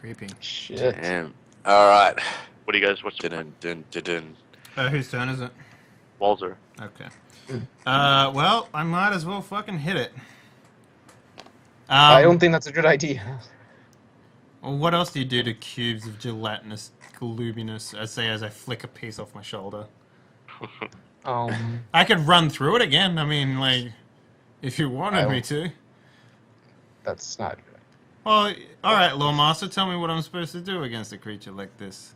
Creepy. Shit. Damn. All right. What do you guys? What's the Dun, dun, dun, dun. Whose turn is it? Walzer? Okay. Well, I might as well fucking hit it. I don't think that's a good idea. Well, what else do you do to cubes of gelatinous gloominess? I say as I flick a piece off my shoulder. I could run through it again. I mean, like, if you wanted me to. That's not good. Well, all right, Lore Master, tell me what I'm supposed to do against a creature like this.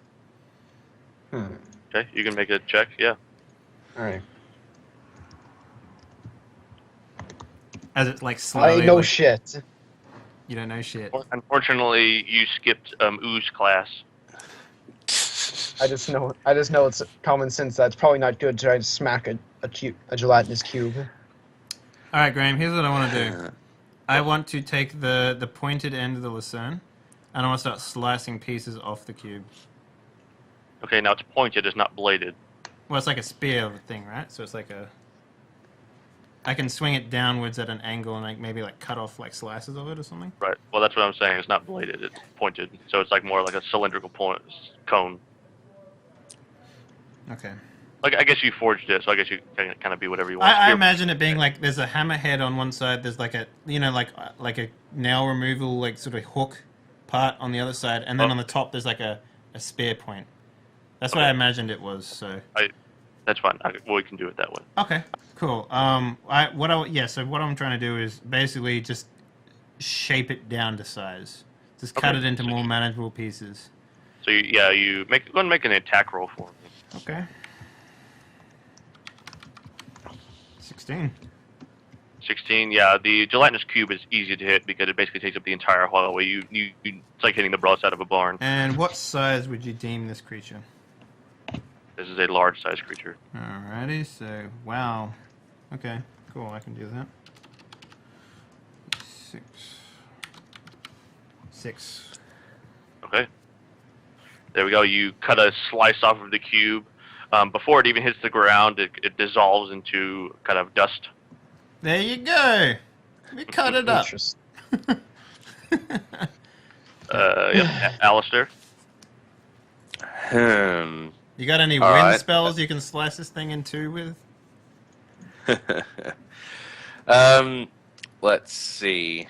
Okay, you can make a check. Yeah. All right. As it's like slowly. I know shit. You don't know shit. Unfortunately, you skipped ooze class. I just know it's common sense that it's probably not good to try to smack a gelatinous cube. All right, Graham. Here's what I want to do. I want to take the pointed end of the lucerne, and I want to start slicing pieces off the cube. Okay, now it's pointed, it's not bladed. Well, it's like a spear thing, right? So it's like a. I can swing it downwards at an angle and maybe cut off slices of it or something. Right. Well, that's what I'm saying. It's not bladed. It's pointed. So it's more like a cylindrical cone. Okay. Like I guess you forged it, so I guess you can kind of be whatever you want. I imagine it being there's a hammerhead on one side. There's like a a nail removal sort of hook part on the other side, and then on the top there's a spear point. That's what I imagined it was. So. That's fine. We can do it that way. Okay. Cool. So what I'm trying to do is basically just shape it down to size. Just cut it into more manageable pieces. So you go and make an attack roll for me. Okay. 16. 16. Yeah, the gelatinous cube is easy to hit because it basically takes up the entire hallway. It's like hitting the broadside of a barn. And what size would you deem this creature? This is a large-sized creature. Alrighty. So wow. Okay. Cool. I can do that. 6. Okay. There we go. You cut a slice off of the cube. Before it even hits the ground, it dissolves into kind of dust. There you go. We cut it up. Yep. Alistair? You got any wind spells you can slice this thing in two with? Let's see.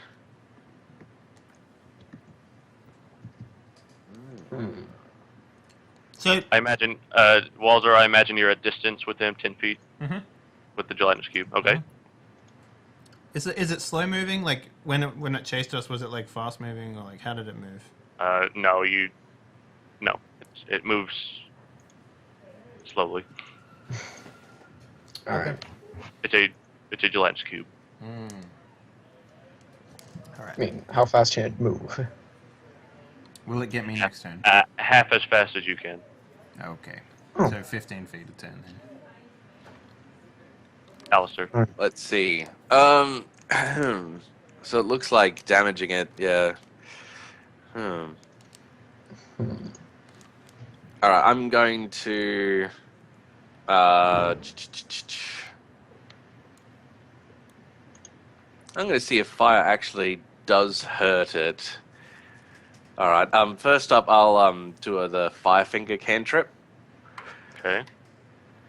So I imagine, Walzer, I imagine you're at distance with him, 10 feet, with the gelatinous cube. Okay. Is it slow moving? Like when it chased us, was it fast moving, or how did it move? No, it moves slowly. All right. It's a gelatinous cube. All right. I mean, how fast can it move? Will it get me next turn? Half as fast as you can. Okay. Oh. So 15 feet to 10 then. Alistair. Let's see. So it looks like damaging it. Yeah. All right. I'm going to. I'm going to see if fire actually does hurt it. All right. First up, I'll do the fire finger cantrip. Okay.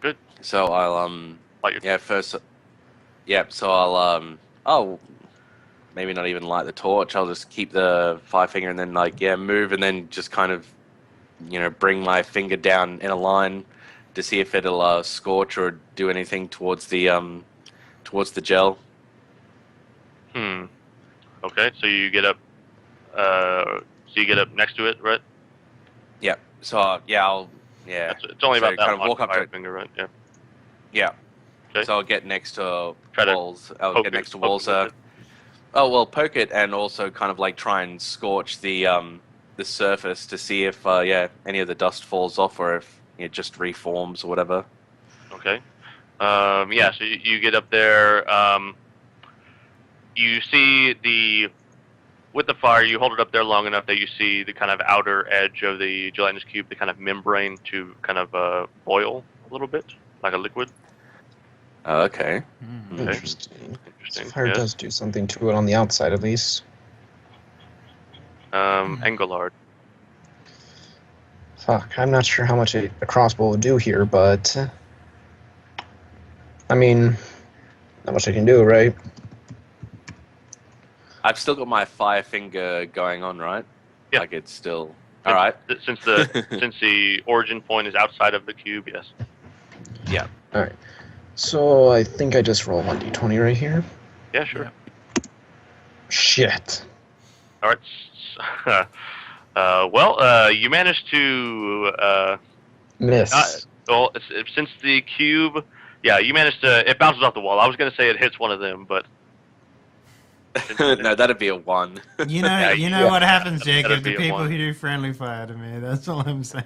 Good. So I'll first. Yep. So I'll maybe not even light the torch. I'll just keep the fire finger and then move and then just kind of bring my finger down in a line to see if it'll scorch or do anything towards the gel. Okay. So you get up. Next to it, right? Yep. So I'll. Yeah. It's only about that kind of walk up to it. finger, right? Yeah. Yeah. Okay. So I'll get next to Try to walls. I'll get next to walls. Poke it and also kind of try and scorch the surface to see if any of the dust falls off or if it just reforms or whatever. Okay. So you get up there. You see with the fire, you hold it up there long enough that you see the kind of outer edge of the gelatinous cube, the kind of membrane to kind of boil a little bit, like a liquid. Okay. Okay. Interesting. Fire does do something to it on the outside, at least. Engelard. Fuck, I'm not sure how much a crossbow will do here, but I mean, not much I can do, right? I've still got my fire finger going on, right? Yeah. Like it's still all right. Since the origin point is outside of the cube, yes. Yeah. All right. So I think I just roll 1d20 right here. Yeah, sure. Shit. All right. Well, you managed to Miss. since the cube, yeah, you managed to. It bounces off the wall. I was gonna say it hits one of them, but No, that'd be a 1. You know, Yeah, you know yeah. what happens, That'd Jacob, be to a people one. who do friendly fire to me. That's all I'm saying.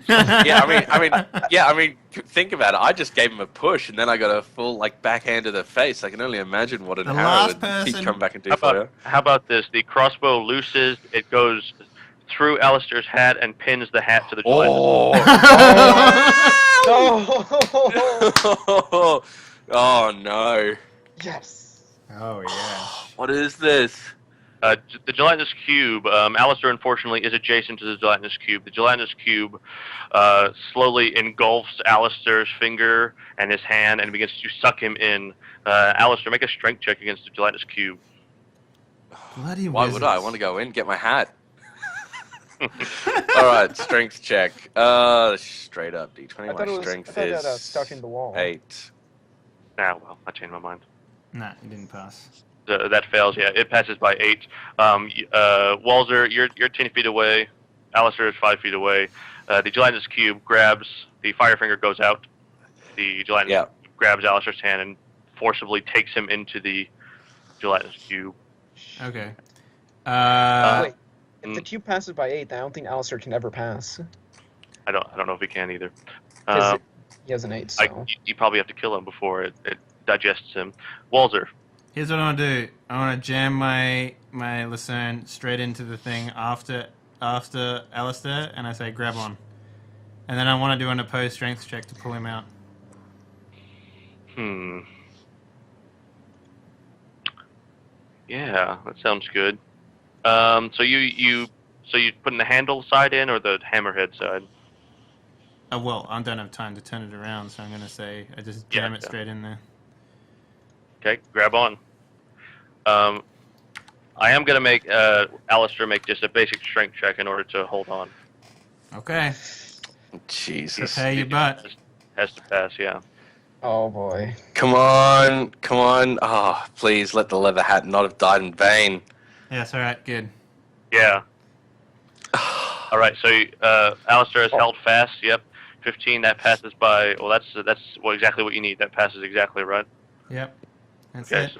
Yeah, I mean, think about it. I just gave him a push, and then I got a full like backhand to the face. I can only imagine what an The arrow last would keep person- coming back and do how for you. about this? The crossbow looses. It goes through Alistair's hat and pins the hat to the gelatinous. Oh. Oh no! Yes. Oh yeah. What is this? The gelatinous cube, Alistair unfortunately is adjacent to the gelatinous cube. The gelatinous cube slowly engulfs Alistair's finger and his hand and begins to suck him in. Alistair, make a strength check against the gelatinous cube. Bloody Why would I? I want to go in, get my hat. All right, strength check. Straight up D20. My strength I thought is it had, stuck in the wall. 8. Ah, well, I changed my mind. Nah, you didn't pass. That fails, yeah. It passes by 8. Walzer, you're 10 feet away. Alistair is 5 feet away. The gelatinous cube grabs, the fire finger goes out. The gelatinous cube grabs Alistair's hand and forcibly takes him into the gelatinous cube. Okay. Wait, if the cube passes by 8, then I don't think Alistair can ever pass. I don't know if he can either. 'Cause he has an 8, so. You probably have to kill him before it digests him. Walzer. Here's what I want to do. I want to jam my Lucerne straight into the thing after Alistair, and I say grab on. And then I want to do an opposed strength check to pull him out. Yeah, that sounds good. So you putting the handle side in or the hammerhead side? Well, I don't have time to turn it around, so I'm going to say I just jam it Yeah. straight in there. Okay, grab on. I am going to make Alistair make just a basic strength check in order to hold on. Okay. Jesus. Prepare your butt. Has to pass, yeah. Oh boy. Come on. Oh, please let the leather hat not have died in vain. Yes, alright, good. Yeah. All right, so Alistair is held fast. Yep, 15. That passes by. Well, that's exactly what you need. That passes exactly right. Yep. That's Okay, it.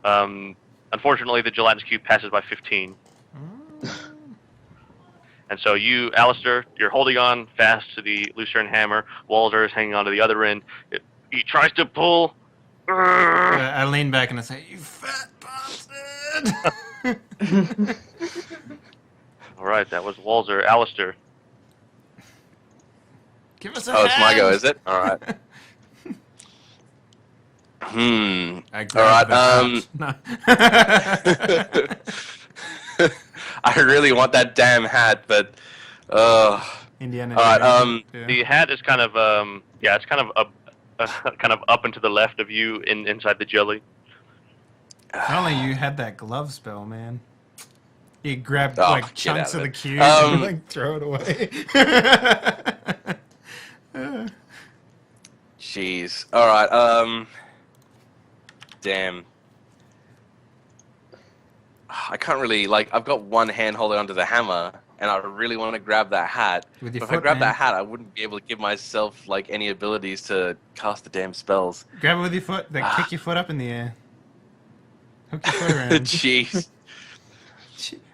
so unfortunately, the gelatinous cube passes by 15. And so you, Alistair, you're holding on fast to the Lucerne hammer. Walzer is hanging on to the other end. He tries to pull. I lean back and I say, "You fat bastard!" All right, that was Walzer. Alistair. Give us a Oh, it's my hand! go, is it? All right. I All grabbed right. I really want that damn hat, but Indiana. all right. Yeah. The hat is kind of it's kind of up and to the left of you inside the jelly. If only you had that glove spell, man. You grab Oh, like get chunks out of of the it. cube and like throw it away. Jeez. All right. Damn. I can't really I've got one hand holding onto the hammer, and I really want to grab that hat. With your But if I foot, grab man. that hat, I wouldn't be able to give myself any abilities to cast the damn spells. Grab it with your foot. Then kick your foot up in the air. Hook your foot around. Jeez.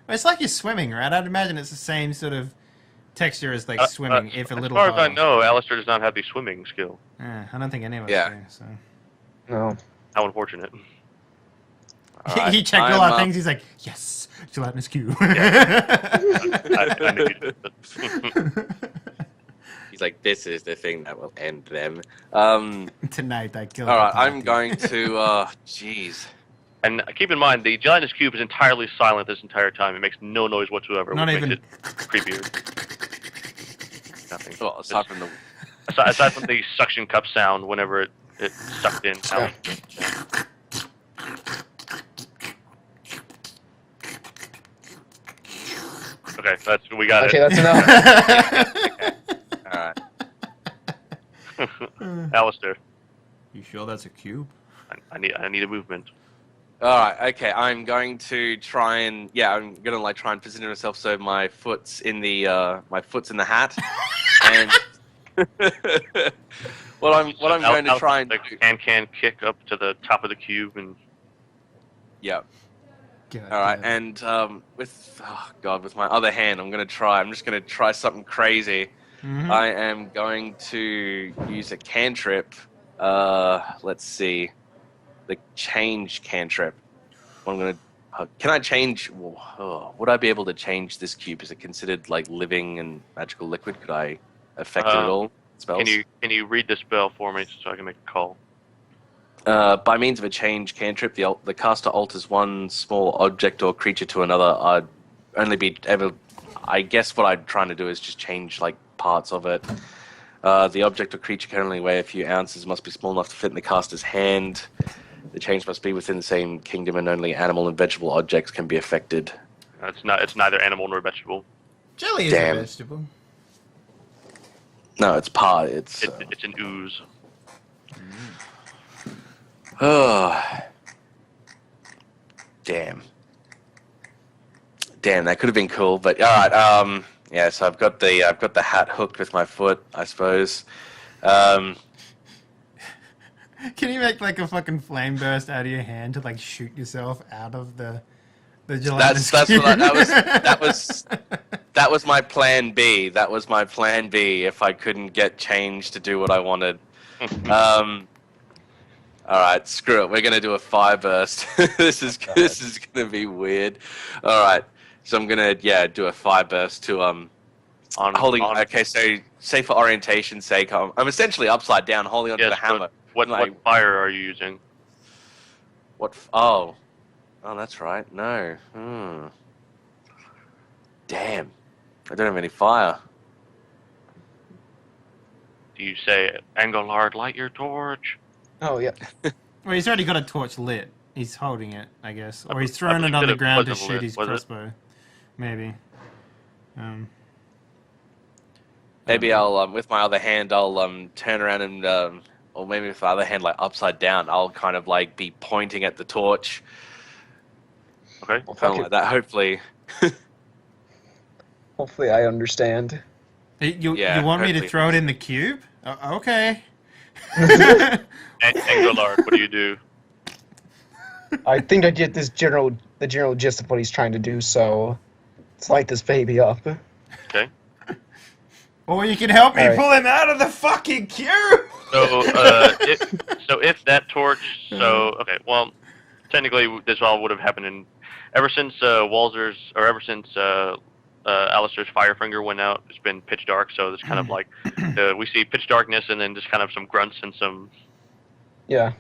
It's like you're swimming, right? I'd imagine it's the same sort of texture as like swimming, if a little As far as I harder. know, Alistair does not have the swimming skill. I don't think any of us Yeah. do. So. No. How unfortunate. All right, He checked all our I'm, things. He's like, yes, gelatinous cube. I knew you did. He's like, this is the thing that will end them. Tonight I killed. All right, the I'm party. going to. Jeez. And keep in mind, the gelatinous cube is entirely silent this entire time. It makes no noise whatsoever, Not which even. makes it creepier. Nothing. Well, aside from the Aside from the suction cup sound whenever it sucked in. Yeah. Okay, we got Okay, it. that's enough. all right. Alistair, You sure that's a cube? I need a movement. All right, okay. I'm going to try and I'm gonna like try and position myself so my foot's in the hat, and what I'm going to try and like can kick up to the top of the cube and yeah. God All right, damn. and with my other hand, I'm just gonna try something crazy. Mhm. I am going to use a cantrip. Let's see. The change cantrip. I'm gonna. Can I change? Would I be able to change this cube? Is it considered like living and magical liquid? Could I affect it at all? Spells. can you read the spell for me so I can make a call? By means of a change cantrip, the caster alters one small object or creature to another. I'd only be able. I guess what I'm trying to do is just change like parts of it. The object or creature can only weigh a few ounces. Must be small enough to fit in the caster's hand. The change must be within the same kingdom, and only animal and vegetable objects can be affected. It's neither animal nor vegetable. Jelly is Damn. a vegetable. No, it's part. It's It's an ooze. oh, damn, that could have been cool. But all right, yeah. So I've got the hat hooked with my foot, I suppose. Can you make like a fucking flame burst out of your hand to like shoot yourself out of the gelatinous That's cube? what that was my plan B. That was my plan B if I couldn't get change to do what I wanted. All right, screw it. We're gonna do a fire burst. this is gonna be weird. All right, so I'm gonna do a fire burst to Okay, so say for orientation's sake, I'm essentially upside down, holding onto the hammer. What fire are you using? Oh, that's right. No. Damn, I don't have any fire. Do you say, Engelhard, light your torch? Oh yeah. Well, he's already got a torch lit. He's holding it, I guess, or he's I throwing it believe on the it ground to wasn't shoot lit, his was it? crossbow. Maybe. Maybe I'll with my other hand I'll turn around and or maybe with my other hand like upside down I'll kind of like be pointing at the torch. Okay. Well, Kind fuck of it. like that. Hopefully. Hopefully I understand. You Yeah, want me to hopefully. throw it in the cube? Okay. Engelhard, what do you do? I think I get the general gist of what he's trying to do, so let's light this baby up. Okay. Or you can help me All right. pull him out of the fucking cube. So, if that torch, okay, well, technically this all would have happened ever since Alistair's Firefinger went out. It's been pitch dark, so it's kind of like we see pitch darkness and then just kind of some grunts and some Yeah.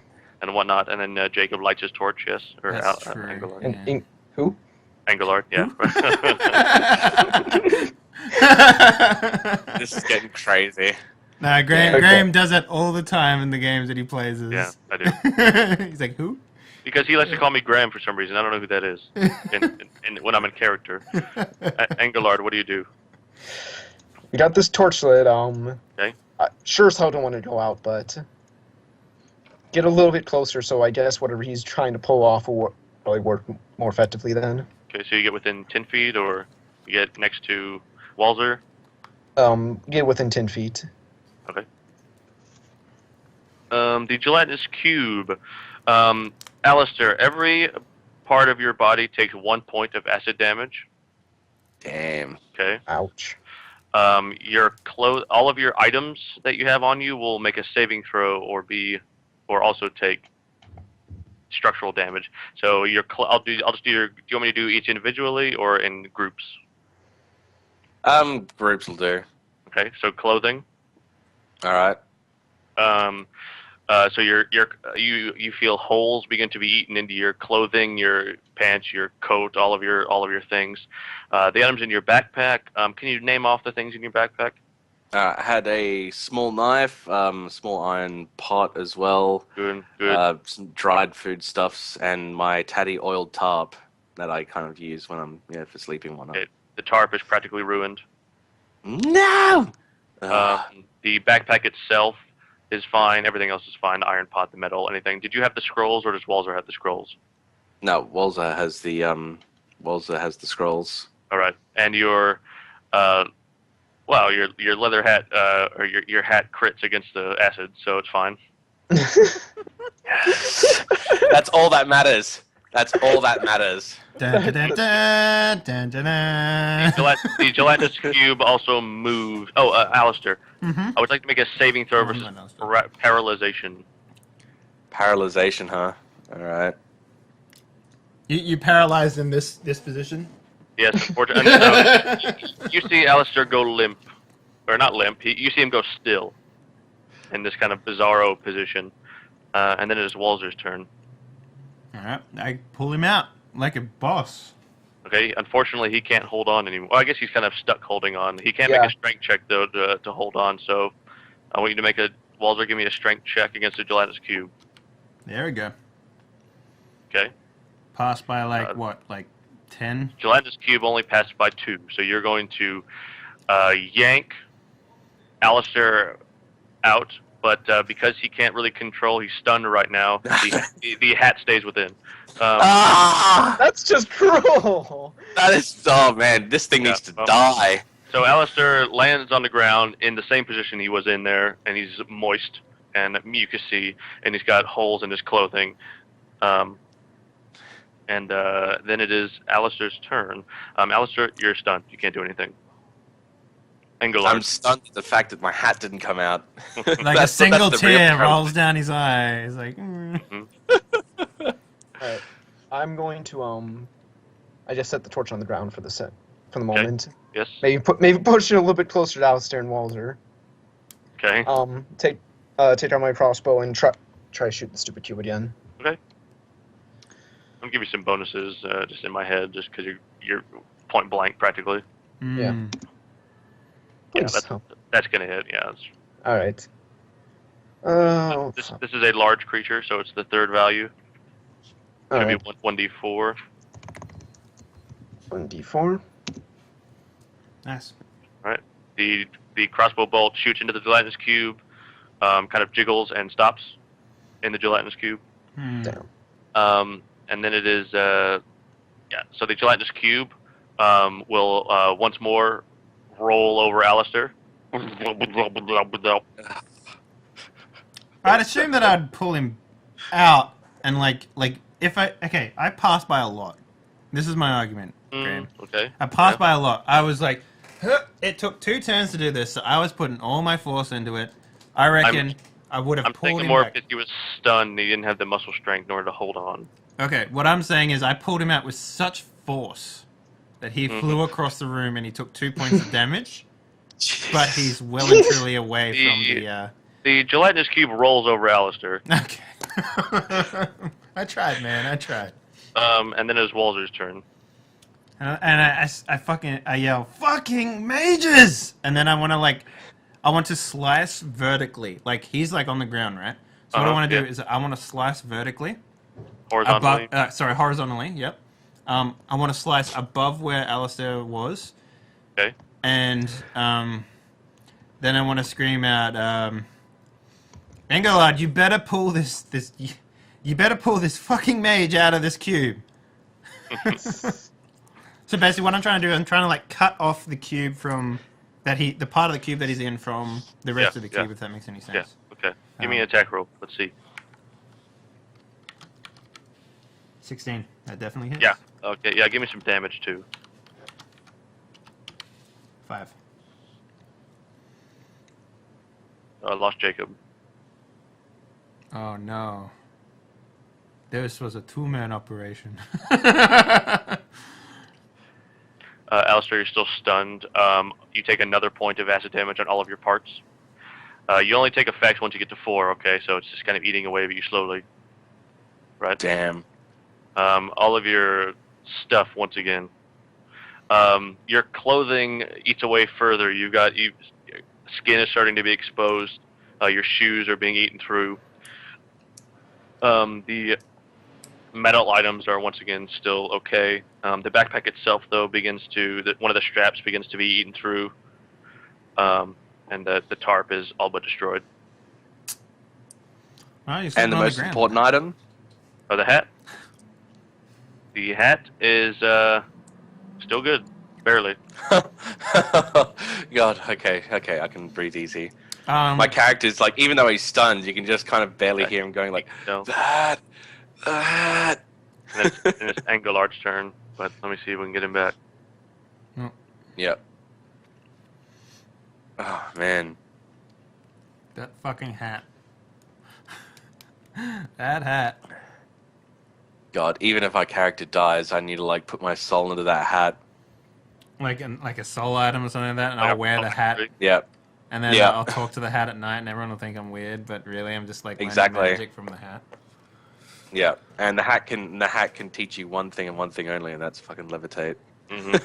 and whatnot, and then Jacob lights his torch. Yes, or That's true. Engelhard. And Yeah. who? Engelhard, yeah. This is getting crazy. Nah, Graham, Okay. Graham does that all the time in the games that he plays as. Yeah, I do. He's like, who? Because he likes to call me Graham for some reason. I don't know who that is. When I'm in character. Engelhard, what do you do? We got this torch lit. Okay. I sure as hell don't want to go out, but get a little bit closer. So I guess whatever he's trying to pull off will probably work more effectively then. Okay, so you get within 10 feet, or you get next to Walzer? Get within 10 feet. Okay. The gelatinous cube. Alistair, every part of your body takes 1 point of acid damage. Damn. Okay. Ouch. All of your items that you have on you will make a saving throw or also take structural damage. So I'll just do do you want me to do each individually or in groups? Groups will do. Okay. So clothing. All right. So you feel holes begin to be eaten into your clothing, your pants, your coat, all of your things. The items in your backpack. Can you name off the things in your backpack? I had a small knife, small iron pot as well, Good, good. some dried foodstuffs, and my tatty oiled tarp that I kind of use when I'm for sleeping and whatnot. Okay. The tarp is practically ruined. No. The backpack itself is fine. Everything else is fine. The iron pot, the metal, anything. Did you have the scrolls, or does Walzer have the scrolls? No, Walzer has the scrolls. All right. And your well, your leather hat or your hat crits against the acid, so it's fine. That's all that matters. That's all that matters. Dun, dun, dun, dun, dun, dun. The gelatinous cube also moves. Oh, Alistair, Mhm. I would like to make a saving throw versus no, no. paralyzation. Paralyzation, huh? All right. You paralyzed in this position. Yes, unfortunately. You see Alistair go limp, or not limp. You see him go still, in this kind of bizarro position, and then it is Walzer's turn. All right, I pull him out like a boss. Okay, unfortunately, he can't hold on anymore. Well, I guess he's kind of stuck holding on. He can't Yeah. make a strength check, though, to hold on, so I want you to make a... Walzer, give me a strength check against the gelatinous cube. There we go. Okay? Passed by what, like 10? Gelatinous cube only passed by 2, so you're going to yank Alistair out, but because he can't really control, he's stunned right now, the hat stays within. That's just cruel. That is. Oh man, this thing needs to die. So Alistair lands on the ground in the same position he was in there, and he's moist and mucusy, and he's got holes in his clothing. And then it is Alistair's turn. Alistair, you're stunned. You can't do anything. And Galard. I'm stunned at the fact that my hat didn't come out. Like a single that's the real tear problem. rolls down his eye. He's like, Alright. I'm going to I just set the torch on the ground for the moment. Yes. Maybe push it a little bit closer to Alistair and Walzer. Okay. Take out my crossbow and try to shoot the stupid cube again. Okay. I'll give you some bonuses just in my head, just because you're point blank practically. Yeah. Yeah, Please. that's gonna hit. Yeah. Alright. This is a large creature, so it's the third value. It's gonna Alright. be 1d4. 1d4. nice. Right. The crossbow bolt shoots into the gelatinous cube, kind of jiggles and stops in the gelatinous cube. Damn. And then it is So the gelatinous cube will once more roll over Alistair. I'd assume that I'd pull him out and like if I passed by a lot. This is my argument, Graham. Okay. I passed by a lot. I was like, huh, it took 2 turns to do this, so I was putting all my force into it. I reckon I would have I'm pulled thinking him more back. because he was stunned. He didn't have the muscle strength in order to hold on. Okay, what I'm saying is I pulled him out with such force that he flew across the room and he took 2 points of damage, but he's well and truly away from the... The gelatinous cube rolls over Alistair. Okay. I tried, man. I tried. And then it was Walzer's turn. And I yell, fucking mages! And then I want to slice vertically. Like, he's like on the ground, right? So what I want to do is I want to slice vertically. Horizontally. Horizontally, yep. I want to slice above where Alistair was. Okay. And then I want to scream out, Engelard, you better pull this fucking mage out of this cube. So basically what I'm trying to do, I'm trying to like cut off the cube from the part of the cube that he's in from the rest of the cube, if that makes any sense. Yeah, okay. Give me an attack roll. Let's see. 16. That definitely hits. Yeah. Okay, yeah, give me some damage too. 5. Lost Jacob. Oh no. This was a 2-man operation. Alistair, you're still stunned. You take another point of acid damage on all of your parts. You only take effect once you get to 4. Okay, so it's just kind of eating away at you slowly. Right. Damn. All of your stuff once again. Your clothing eats away further. Your skin is starting to be exposed. Your shoes are being eaten through. The metal items are once again still okay. The backpack itself, though, one of the straps begins to be eaten through, and the tarp is all but destroyed. Well, And the most important item? Oh, the hat. The hat is still good, barely. God, okay, I can breathe easy. My character's like, even though he's stunned, you can just kind of barely hear him going like, that. And it's Angelard's turn, but let me see if we can get him back. Yep. Oh, man. That fucking hat. That hat. God, even if our character dies, I need to like put my soul into that hat. Like a soul item or something like that, and I'll wear the hat. Yep. And then I'll talk to the hat at night, and everyone will think I'm weird, but really I'm just like learning magic from the hat. Yeah, and the hat can teach you one thing and one thing only, and that's fucking levitate. Mm-hmm.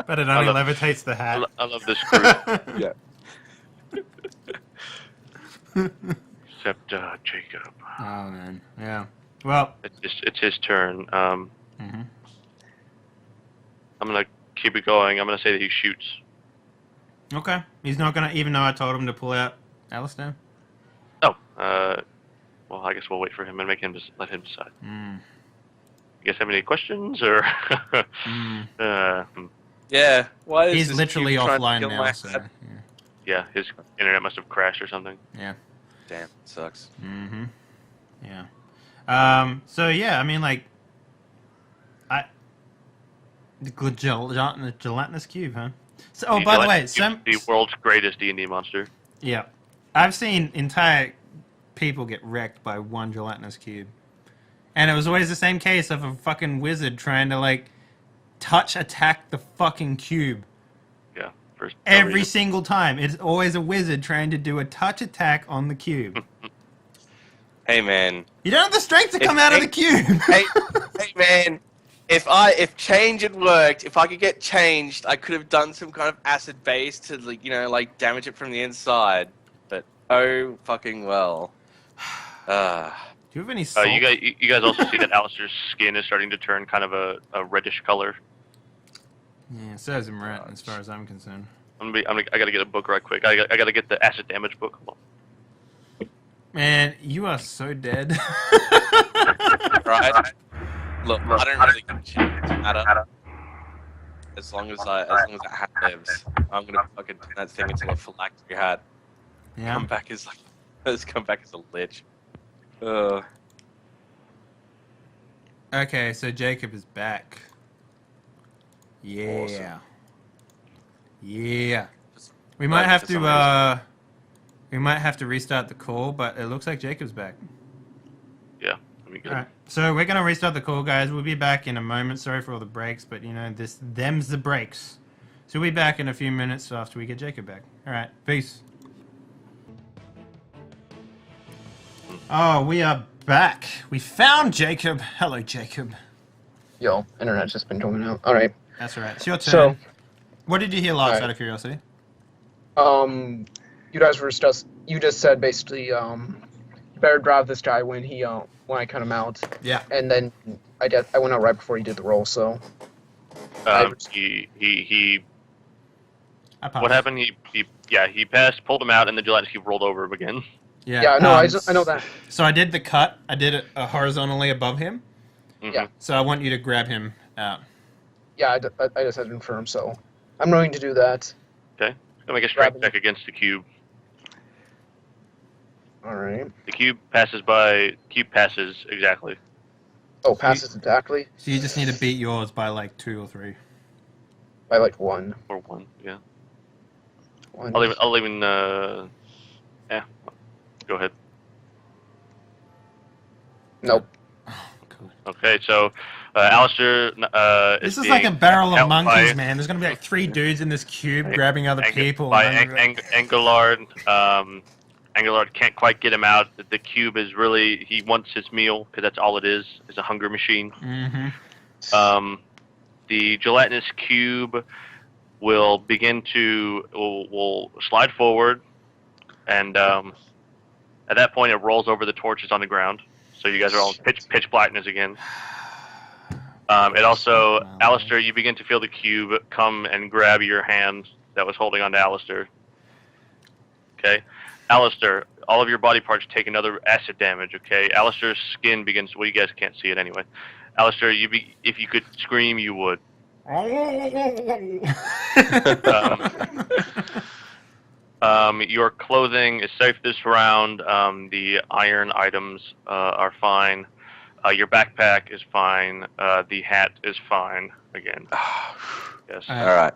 But it only levitates the hat. I love this group. Yeah. Except Jacob. Oh man, yeah. Well, it's his turn. mm-hmm. I'm gonna keep it going. I'm gonna say that he shoots. Okay, he's not gonna, even though I told him to pull out Alistair. Oh, well, I guess we'll wait for him and let him decide. Mm. You guys have any questions or? Yeah. Why is He's this literally cube trying to offline kill now, my so hat? Yeah, his internet must have crashed or something. yeah. Damn, sucks. Mm-hmm. Yeah. So yeah, I mean, like, the good gelatinous cube, huh? So, oh, by the way, the world's greatest D&D monster. Yeah, I've seen entire people get wrecked by one gelatinous cube, and it was always the same case of a fucking wizard trying to like touch attack the fucking cube. Yeah, every single time. It's always a wizard trying to do a touch attack on the cube. Hey man, you don't have the strength to come out of the cube. hey man, if change had worked, if I could get changed, I could have done some kind of acid base to like damage it from the inside. But oh fucking well. Do you have any salt? You guys also see that Alistair's skin is starting to turn kind of a reddish color. Yeah, so is Marat, as far as I'm concerned. I gotta get a book right quick. I gotta get the acid damage book. Hold on. Man, you are so dead. Right? Look, I don't really give a shit. It doesn't matter. As long as that hat lives, I'm gonna fucking turn that thing into a phylactery hat. Yeah. Come back as a lich. Okay, so Jacob is back. Yeah. Awesome. Yeah. We might have to restart the call, but it looks like Jacob's back. Yeah, let me get Alright, so we're gonna restart the call, guys. We'll be back in a moment. Sorry for all the breaks, but them's the breaks. So we'll be back in a few minutes after we get Jacob back. Alright, peace. Oh, we are back. We found Jacob. Hello, Jacob. Yo, internet's just been going out. All right. That's alright. It's your turn. So, what did you hear last, out of curiosity? you guys were you just said basically, you better drive this guy when I cut him out. Yeah. And then I went out right before he did the roll, so. What happened? He passed, pulled him out, and the gelatinous cube rolled over him again. Yeah. Yeah, no, I know that. So I did the cut. I did it horizontally above him. Mm-hmm. Yeah. So I want you to grab him out. Yeah, I just had to confirm, so I'm going to do that. Okay. Gonna make a strength check against the cube. All right. The cube passes exactly. Oh, passes exactly? So you just need to beat yours by like 2 or 3. By like 1. Or 1, yeah. 1. I'll even yeah. Go ahead. Nope. Oh, good. Okay, so Alistair This is like a barrel of held monkeys, by- man. There's gonna be like 3 dudes in this cube grabbing other people. By and I'm- Engelard. Engelard can't quite get him out. The cube is really, he wants his meal, because that's all it is a hunger machine. Mhm. The gelatinous cube will begin to, will slide forward, and at that point it rolls over the torches on the ground. So you guys are all in pitch blackness again. It also, Alistair, you begin to feel the cube come and grab your hand that was holding onto Alistair. Okay? Alistair, all of your body parts take another acid damage, okay? Alistair's skin begins, well, you guys can't see it anyway. Alistair, if you could scream, you would. Your clothing is safe this round. The iron items are fine. Your backpack is fine. The hat is fine. Again. Yes. All right.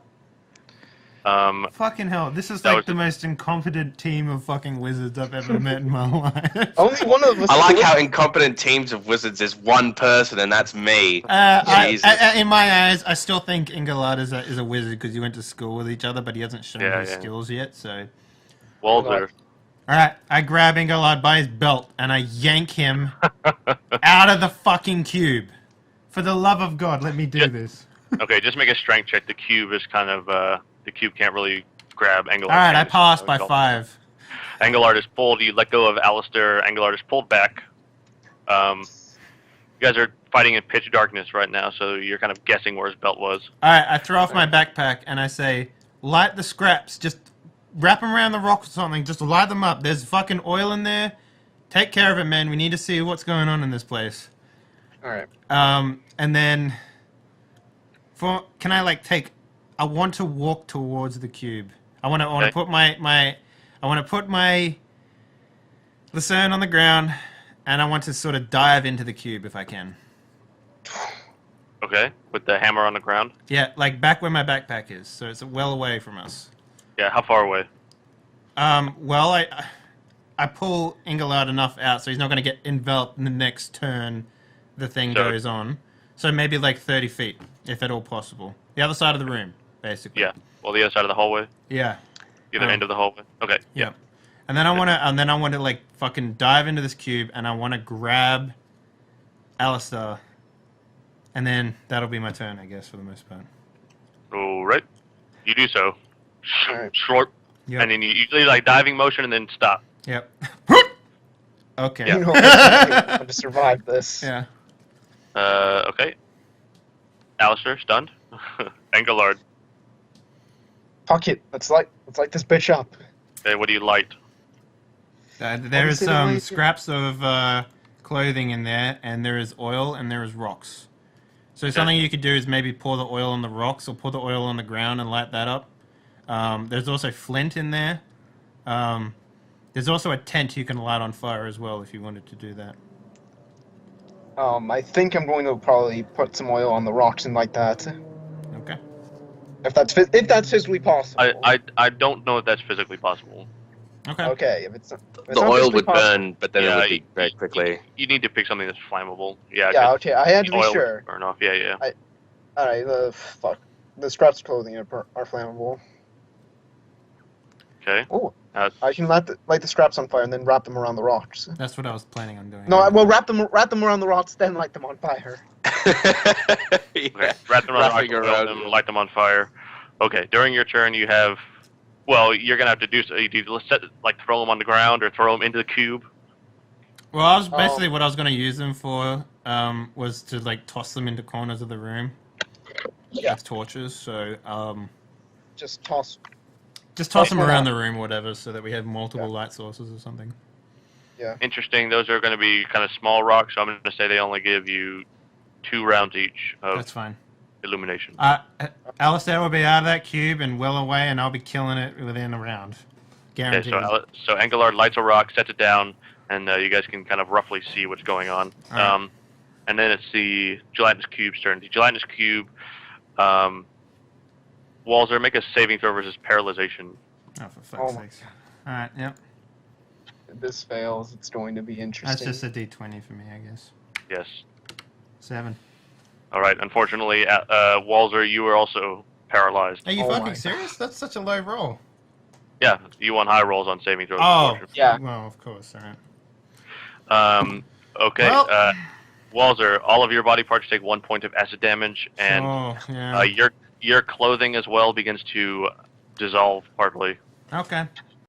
Fucking hell, this is That like was the most incompetent team of fucking wizards I've ever met in my life. Only one of us. I like how incompetent teams of wizards is one person, and that's me. Jesus. In my eyes, I still think Ingalad is a wizard because you went to school with each other, but he hasn't shown his skills yet. So, Walter. all right, I grab Ingalad by his belt and I yank him out of the fucking cube. For the love of God, let me do this. Okay, just make a strength check. The cube is kind of the cube can't really grab Engelard. All right, I passed by 5. Engelard is pulled. You let go of Alistair. Engelard is pulled back. You guys are fighting in pitch darkness right now, so you're kind of guessing where his belt was. All right, I throw off my backpack and I say, light the scraps. Just wrap them around the rock or something. Just light them up. There's fucking oil in there. Take care of it, man. We need to see what's going on in this place. All right. And then, can I like take? I want to walk towards the cube. I want to put I want to put my Lucerne on the ground, and I want to sort of dive into the cube if I can. Okay, with the hammer on the ground. Yeah, like back where my backpack is, so it's well away from us. Yeah, how far away? Well, I pull Ingalad enough out so he's not going to get enveloped in the next turn the thing goes on. So maybe like 30 feet, if at all possible. The other side of the room, basically. Yeah. Well, the other side of the hallway. Yeah. The other end of the hallway. Okay. Yeah. And then I want to like fucking dive into this cube, and I want to grab Alistair, and then that'll be my turn, I guess, for the most part. All right. You do so. Alright. Short. Yep. And then you do like diving motion and then stop. Yep. Okay. You know, I'm to survive this. Yeah. Okay. Alistair, stunned. Engelard. Fuck it. Let's light this bitch up. Okay, what do you light? There is Obviously the some way- scraps of clothing in there, and there is oil, and there is rocks. So something you could do is maybe pour the oil on the rocks, or pour the oil on the ground and light that up. There's also flint in there. There's also a tent you can light on fire as well if you wanted to do that. I think I'm going to probably put some oil on the rocks and like that. Okay. If that's physically possible. I don't know if that's physically possible. Okay. Okay, if it's The not oil physically would possible- burn, but then it would be very quickly. You need to pick something that's flammable. Yeah. Yeah, 'cause okay, I had to be oil sure. would burn off. Yeah. Alright, fuck. The scraps of clothing are flammable. Okay. Oh, Uh, I can light the scraps on fire and then wrap them around the rocks. That's what I was planning on doing. No, I will wrap them around the rocks, then light them on fire. Okay. Wrap them around, Wrapping around them, light them on fire. Okay. During your turn, you have. Well, you're gonna have to do so. You do throw them on the ground or throw them into the cube. Well, I was basically what I was going to use them for was to like toss them into corners of the room. Yeah. With torches. So Just toss. just toss them one around out. the room, or whatever, so that we have multiple light sources or something. Interesting. Those are going to be kind of small rocks. So I'm going to say they only give you 2 rounds each of That's fine. illumination. Alistair will be out of that cube and well away, and I'll be killing it within a round. Okay, Guaranteed. so Engelard lights a rock, sets it down, and you guys can kind of roughly see what's going on. All right. And then it's the gelatinous cube's turn. The gelatinous cube, Walzer, make a saving throw versus paralyzation. Oh, for fuck's my sakes. Alright, yep. If this fails, it's going to be That's interesting. just a d20 for me, I guess. Yes. 7. All right. Unfortunately, Walzer, you were also paralyzed. Are you Oh fucking my. serious? That's such a low roll. Yeah, you won high rolls on saving throws. Oh, Unfortunately. Yeah. well, of course. All right. Okay. Well- Walzer, all of your body parts take 1 point of acid damage, and yeah. your clothing as well begins to dissolve partly. Okay.